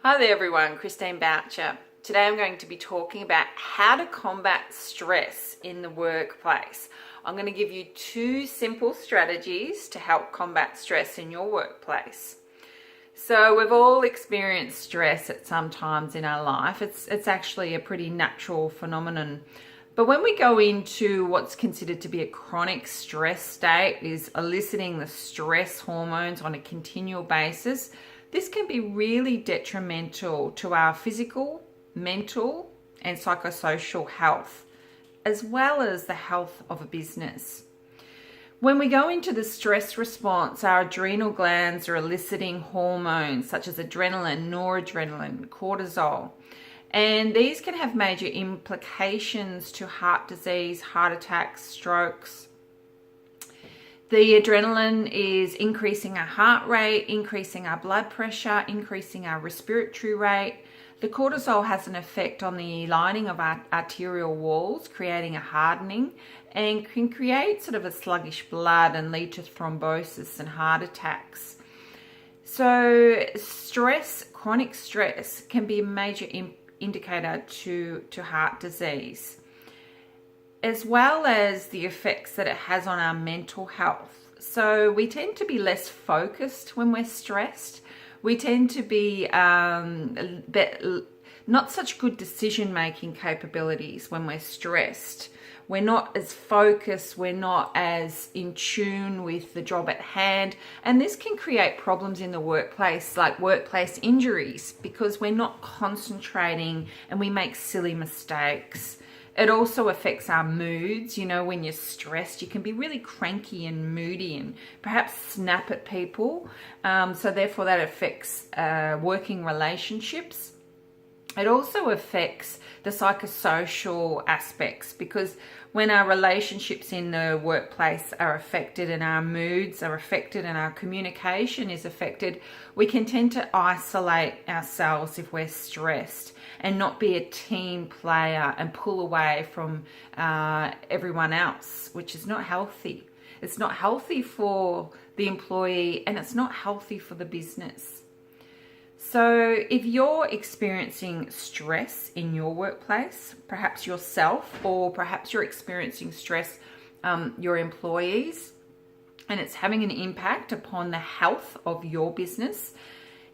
Hi there everyone, Christine Boucher. Today I'm going to be talking about how to combat stress in the workplace. I'm going to give you two simple strategies to help combat stress in your workplace. So we've all experienced stress at some times in our life. It's actually a pretty natural phenomenon. But when we go into what's considered to be a chronic stress state, is eliciting the stress hormones on a continual basis, this can be really detrimental to our physical, mental, and psychosocial health, as well as the health of a business. When we go into the stress response, our adrenal glands are eliciting hormones such as adrenaline, noradrenaline, cortisol, and these can have major implications to heart disease, heart attacks, strokes. The adrenaline is increasing our heart rate, increasing our blood pressure, increasing our respiratory rate. The cortisol has an effect on the lining of our arterial walls, creating a hardening, and can create sort of a sluggish blood and lead to thrombosis and heart attacks. So stress, chronic stress, can be a major indicator to heart disease, as well as the effects that it has on our mental health. So we tend to be less focused when we're stressed. We tend to be not such good decision-making capabilities when we're stressed. We're not as focused, we're not as in tune with the job at hand, and this can create problems in the workplace, like workplace injuries, because we're not concentrating and we make silly mistakes. It also affects our moods. You know, when you're stressed, you can be really cranky and moody and perhaps snap at people. So therefore that affects working relationships. It also affects the psychosocial aspects, because when our relationships in the workplace are affected and our moods are affected and our communication is affected, we can tend to isolate ourselves if we're stressed and not be a team player and pull away from everyone else, which is not healthy. It's not healthy for the employee and it's not healthy for the business. So if you're experiencing stress in your workplace, perhaps yourself, or perhaps you're experiencing stress, your employees, and it's having an impact upon the health of your business,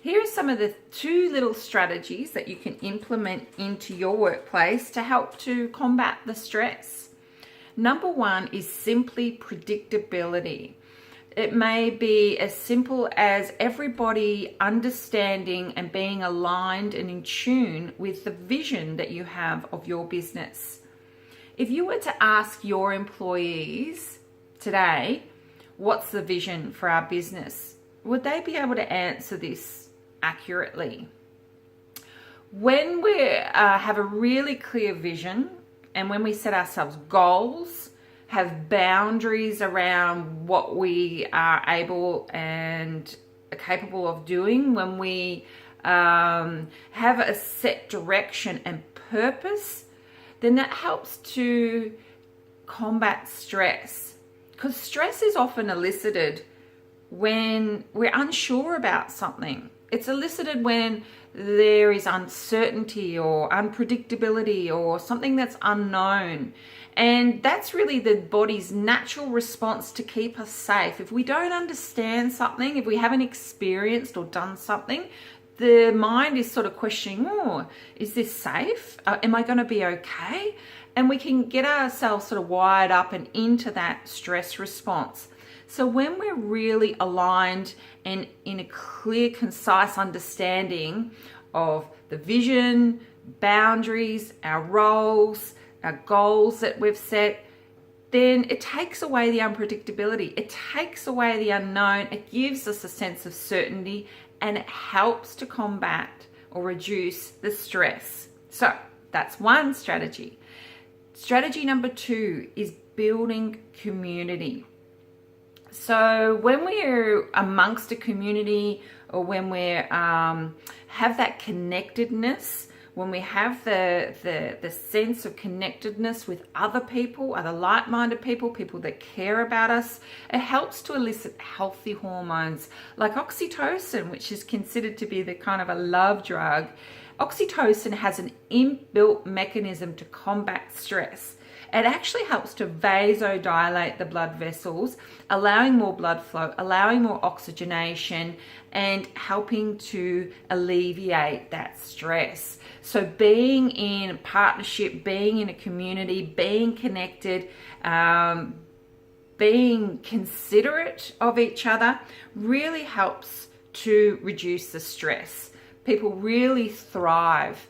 here are some of the two little strategies that you can implement into your workplace to help to combat the stress. Number one is simply predictability. It may be as simple as everybody understanding and being aligned and in tune with the vision that you have of your business. If you were to ask your employees today, what's the vision for our business, would they be able to answer this accurately? When we have a really clear vision, and when we set ourselves goals, have boundaries around what we are able and capable of doing, when we have a set direction and purpose, then that helps to combat stress. Because stress is often elicited when we're unsure about something. It's elicited when there is uncertainty or unpredictability or something that's unknown. And that's really the body's natural response to keep us safe. If we don't understand something, if we haven't experienced or done something, the mind is sort of questioning, oh, is this safe? Am I going to be okay? And we can get ourselves sort of wired up and into that stress response. So when we're really aligned and in a clear, concise understanding of the vision, boundaries, our roles, our goals that we've set, then it takes away the unpredictability. It takes away the unknown. It gives us a sense of certainty, and it helps to combat or reduce the stress. So that's one strategy. Strategy number two is building community. So when we're amongst a community, or when we have that connectedness, when we have the sense of connectedness with other people, other like-minded people, people that care about us, it helps to elicit healthy hormones like oxytocin, which is considered to be the kind of a love drug. Oxytocin has an inbuilt mechanism to combat stress. It actually helps to vasodilate the blood vessels, allowing more blood flow, allowing more oxygenation, and helping to alleviate that stress. So being in partnership, being in a community, being connected, being considerate of each other really helps to reduce the stress. People really thrive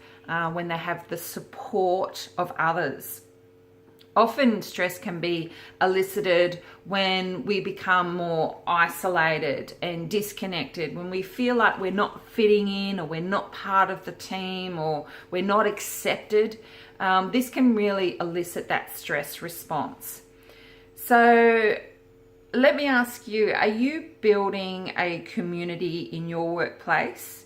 when they have the support of others. Often stress can be elicited when we become more isolated and disconnected, when we feel like we're not fitting in, or we're not part of the team, or we're not accepted. This can really elicit that stress response. So let me ask you, are you building a community in your workplace?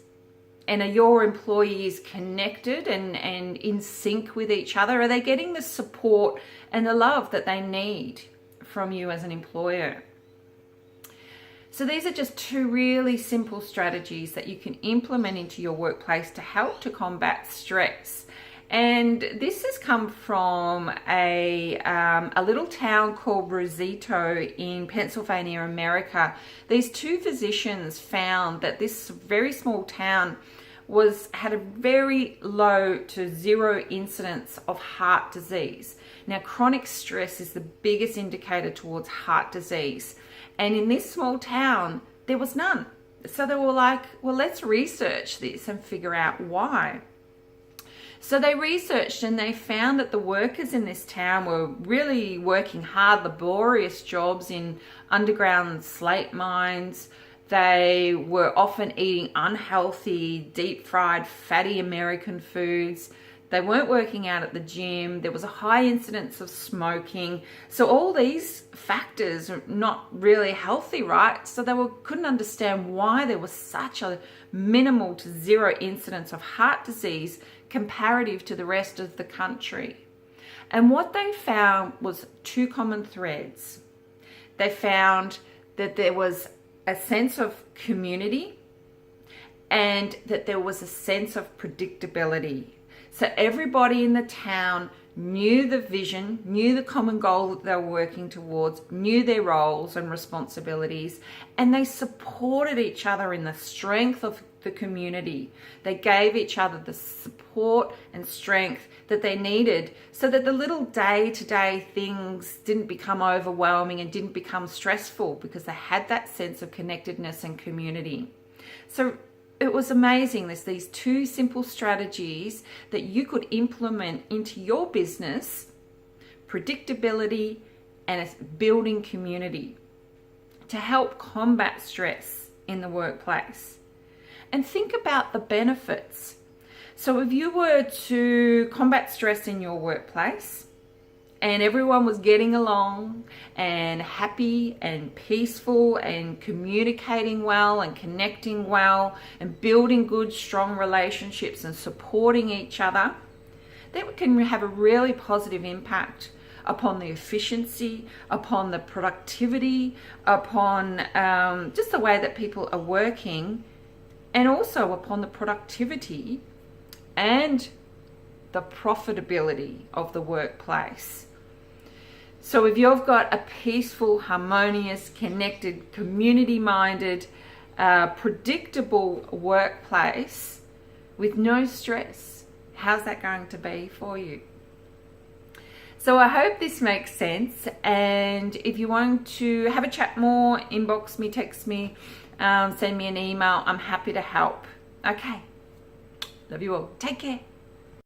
And are your employees connected and in sync with each other? Are they getting the support and the love that they need from you as an employer? So these are just two really simple strategies that you can implement into your workplace to help to combat stress. And this has come from a little town called Rosito in Pennsylvania, America. These two physicians found that this very small town had a very low to zero incidence of heart disease. Now, chronic stress is the biggest indicator towards heart disease. And in this small town, there was none. So they were like, well, let's research this and figure out why. So they researched and they found that the workers in this town were really working hard, laborious jobs in underground slate mines. They were often eating unhealthy, deep-fried, fatty American foods. They weren't working out at the gym. There was a high incidence of smoking. So all these factors are not really healthy, right? So they couldn't understand why there was such a minimal to zero incidence of heart disease comparative to the rest of the country. And what they found was two common threads. They found that there was a sense of community and that there was a sense of predictability. So everybody in the town knew the vision, knew the common goal that they were working towards, knew their roles and responsibilities, and they supported each other in the strength of the community. They gave each other the support and strength that they needed so that the little day-to-day things didn't become overwhelming and didn't become stressful, because they had that sense of connectedness and community. So it was amazing. There's these two simple strategies that you could implement into your business: predictability and building community, to help combat stress in the workplace. And think about the benefits. So if you were to combat stress in your workplace and everyone was getting along and happy and peaceful and communicating well and connecting well and building good, strong relationships and supporting each other, that can have a really positive impact upon the efficiency, upon the productivity, upon just the way that people are working, and also upon the productivity and the profitability of the workplace. So if you've got a peaceful, harmonious, connected, community-minded, predictable workplace with no stress, how's that going to be for you? So I hope this makes sense. And if you want to have a chat more, inbox me, text me, send me an email. I'm happy to help. Okay. Love you all. Take care.